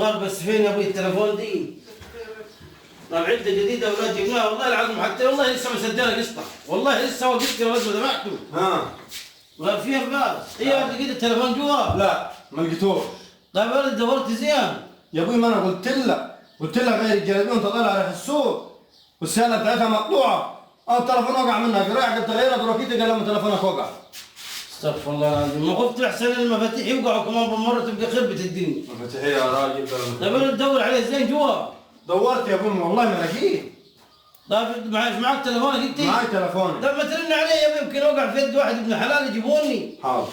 والله بس فين يا ابوي التليفون دي؟ طال عده جديده اولاد جبناها والله العظيم حتى والله لسه مسجله قسطه والله لسه وقفت ولد ما دفعته. ما فيها بال هي لقيت التليفون جوا؟ لا ما لقيتوش. طيب يا ولد دورت زين؟ يا ابوي ما انا قلت لك غير الجلابيه وانت طالع على السوق والسياله بتاعتها مقطوعه. التليفون وقع منها في رايح قلت غيرها بروكيتك قال لما تليفونك وقع. استغفر الله العظيم ما خفت احسن المفاتيح يوقعوا كمان بالمره تبقى خربت الدنيا. مفاتيح يا راجل. طيب انا تدور عليه زين جوا؟ دورت يا ابوي والله ما لقيت. طيب معك تليفونك انت؟ معي تليفوني. طيب ما ترن علي يا ابوي يمكن اوقع في يد واحد ابن حلال يجيبوني. حاضر.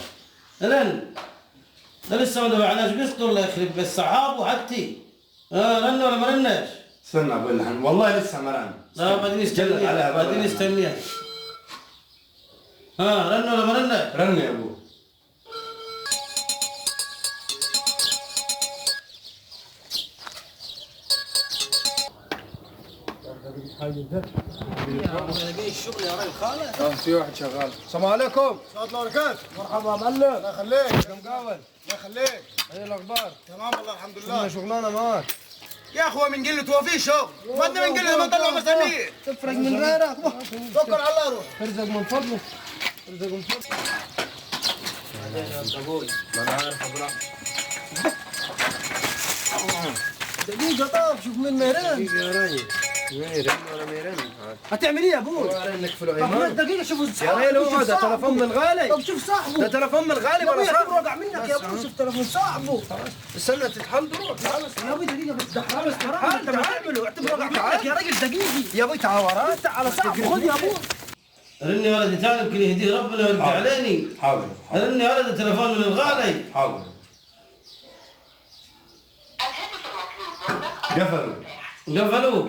رن. ده لسه ما دفعناش قسط الله يخرب بيت صحابه حتى. رن ولا ما رناش؟ استنى اقول لحن والله لسه ما رن. لا بعدين استنيها بعدين استنيها. رن ولا ما رناش؟ رن يا ابوي. الشغل يا راجل خالد. في واحد شغال. السلام عليكم. السلام الله وبركاته. مرحبا معلم. الله يخليك. يا مقاول. الله يخليك. ايه الاخبار؟ تمام والله الحمد لله. شغلانه معاك. يا اخوة من قلة وفي شغل، ما من قلة ما نطلع مسامير. تفرق من غيرك. توكل على الله روح. ارزق من فضله. ارزق من فضله. ما انا عارف ابراهيم. دقيقة طب شوف مين ميران. دقيقة يا راجل. ميرن ولا ميرن؟ هتعمل ايه يا ابوي؟ ورنك فلو طب ايمان. دقيقة شوف يا راجل هو ده تليفون من الغالي. طب شوف صاحبه. ده تليفون من الغالي يا ولا ابوي صاحبه؟ وقع منك يا ابوي شوف تليفون صاحبه. استنى تتحل روح. يا ابوي دقيقة بس ده حرام انت ما تعمله اعتبره وقع منك يا راجل دقيقة. يا ابوي تعال وراك. انت على صاحبه خذ يا ابوي. رني يا ولدي تعال يمكن يهديه ربنا ويرجع عليني. حاضر. رني يا ولد التليفون من الغالي. حاضر. قفلوا. قفلوا؟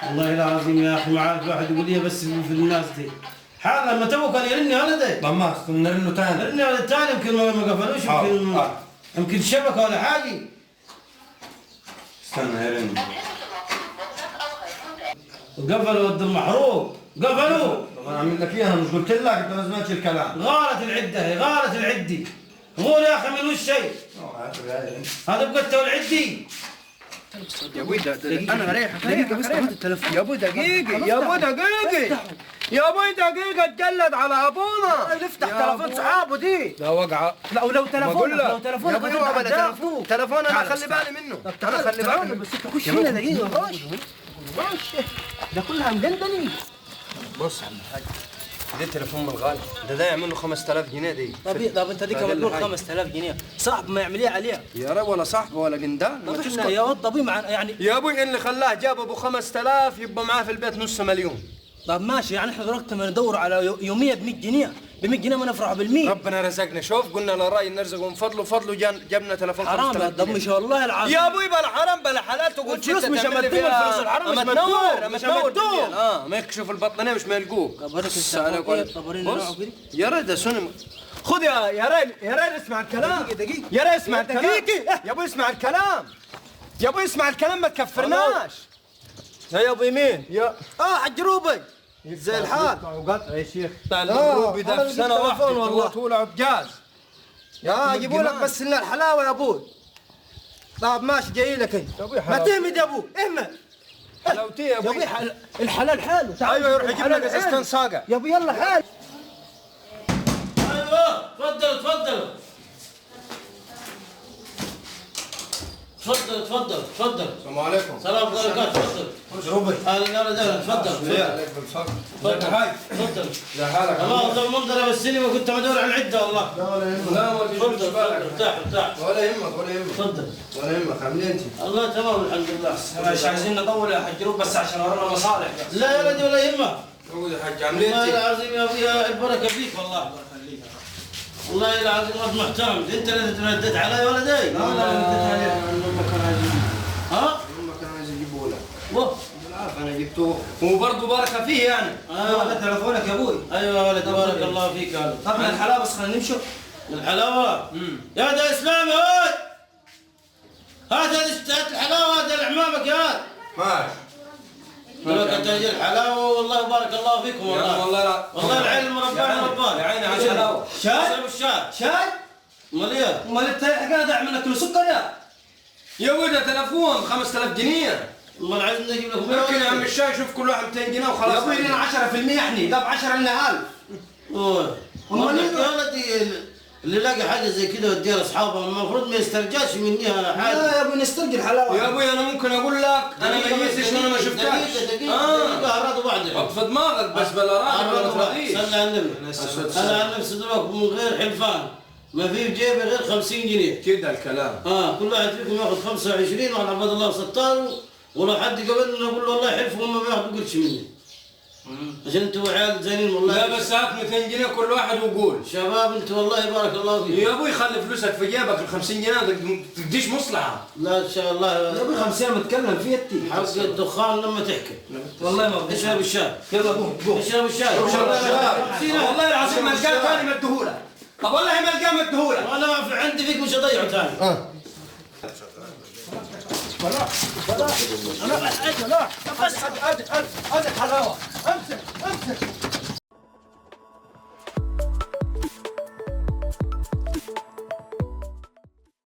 والله العظيم يا اخي ما عارف واحد يقول لي بس في الناس دي حال لما تو كان يرني يا ولدي. طب ما نرنه ثاني. رني يا ولد ثاني يمكن ما قفلوش يمكن شبكه ولا حاجه. استنى يرن. قفلوا ود المحروق قفلوا. طب انا اعمل لك ايه؟ انا مش قلت لك انت ما سمعتش الكلام. غارت العده هي غارت العده. غور يا اخي من وش شيء هذا بقته والعدي. يا ابوي انا اريحك دقيقة بس خذ التليفون. يا ابوي دقيقة. يا ابوي دقيقة. يا ابوي دقيقة اتجلد على ابونا. افتح تليفون صحابه دي. لا وقعة. لا ولو تليفونك يا ابوي هو بلا تليفون انا خلي بالي منه. انا خلي بالي بس انت خش هنا دقيقة خش. ده كلها مدندني. بص يا عم الحاج ده تليفون من الغالي ده يعمل له 5000 جنيه دي. طب انت ديك بتقول 5000 جنيه صاحب ما يعمل ايه عليها؟ يا رب ولا صاحبه ولا قندان. طب احنا يا ولد طبيب يعني يا ابوي اللي خلاه جاب ابو 5000 يبقى معاه في البيت نص مليون. طب ماشي يعني احنا دلوقتي ما ندور على يوميه ب 100 جنيه ب 100 جنيه ما نفرح بال100. ربنا رزقنا شوف قلنا للراي نرزقه من فضله جبنا تليفون حرام يا دمش والله العظيم يا ابوي بلا حرام بلا حلال تقول الفلوس مش مدوم الفلوس الحرام مش مدوم ما يكشف البطانيه مش ما يلقوك. طب يا ريت سنم خذ يا ريت اسمع الكلام. دقيقة يا ريت اسمع الكلام. يا ابوي اسمع الكلام. يا ابوي اسمع الكلام ما تكفرناش. يا ابو يمين يا حج روبي زي الحال. وقطع يا شيخ روبي ده في سنه واحده والله طول عجاز. يا جيبوا لك بس لنا الحلاوه يا ابوي. طب ماشي جاي لك انت ما تهمد يا ابوي اهمد. حلاوتي يا ابوي الحلال حاله. ايوه يروح يجيب لك ازازتين صاقه يا ابوي يلا حال. ايوه تفضلوا تفضل. السلام عليكم. سلام عليكم تفضل. روبي اهلا وسهلا تفضل. عليك بالفضل. تفضل. لا حالك. الله ذا المنظر بالسينما كنت بدور على العده والله. لا ولا يهمك. لا ما تفضل ارتاح. ولا يهمك تفضل. ولا يهمك. عاملين انت؟ الله تمام الحمد لله. مش عايزين نطول يا حج روب بس عشان ورانا مصالح. لا يا ولدي ولا يهمك. قول يا حاج عاملين والله انت؟ العظيم يا ابويا البركه فيك والله. والله العظيم رب محترم انت اللي ترددت علي يا ولدي. لا رديت عليك. امك كان عايز يجيبه. امك كان عايز يجيبه لك. بالعافيه انا جبته هو برضه بركه فيه يعني. هذا تليفونك يا ابوي. ايوه يا ولد بارك الله فيك يا ولد. طب من الحلاوه بس خلينا نمشوا. الحلاوه يا ده اسلام يا ولد. هات الحلاوه هات لعمامك يا ولد. ماشي. لك تجي الحلاوه والله بارك الله فيكم والله. والله العلم ربنا يا عيني على الحلاوه. شاي؟ شاي؟ امال ايه؟ امال انت قاعد اعمل لك كل سكر يا يا ولد تلفون 5000 جنيه. والله عايز نجيب لك ممكن يا عم الشاي شوف كل واحد 200 جنيه وخلاص. يا ابوي لنا 10% احنا، ده ب 10 لنا 1000. امال يا ولدي اللي لاقي حاجه زي كده وديها لاصحابه المفروض ما يسترجعش منها حاجه. لا يا ابوي نسترجع الحلاوه. يا ابوي انا ممكن اقول لك انا ما قيسش وانا ما شفتهاش. دقيقه هرادوا بعض حط في دماغك بس بلا راحه ولا تراضيش. صلي على النبي. انا عن نفسي دلوقتي من غير حلفان ما في بجيبي غير 50 جنيه. كده الكلام. كل واحد فيكم ياخذ 25 واحد عباد الله ستار، ولو حد قبلنا نقول له والله حلف هم ما ياخذوا قرش مني. عشان انتوا عيال زينين والله. لا بس هات 200 جنيه كل واحد وقول. شباب انتوا والله بارك الله فيكم. يا ابوي خلي فلوسك في جيبك، ال 50 جنيه ما تقديش مصلحه. لا ان شاء الله يا ابوي 50 متكلم فيها انت. حق الدخان لما تحكي. والله ما بدي. اشرب الشاي. يلا قوم قوم. اشرب الشاي. والله العظيم ما لقاه ثاني مديهولك. طب والله ما لقاه مديهولك. وانا في عندي فيك مش هضيعه ثاني. فلاح انا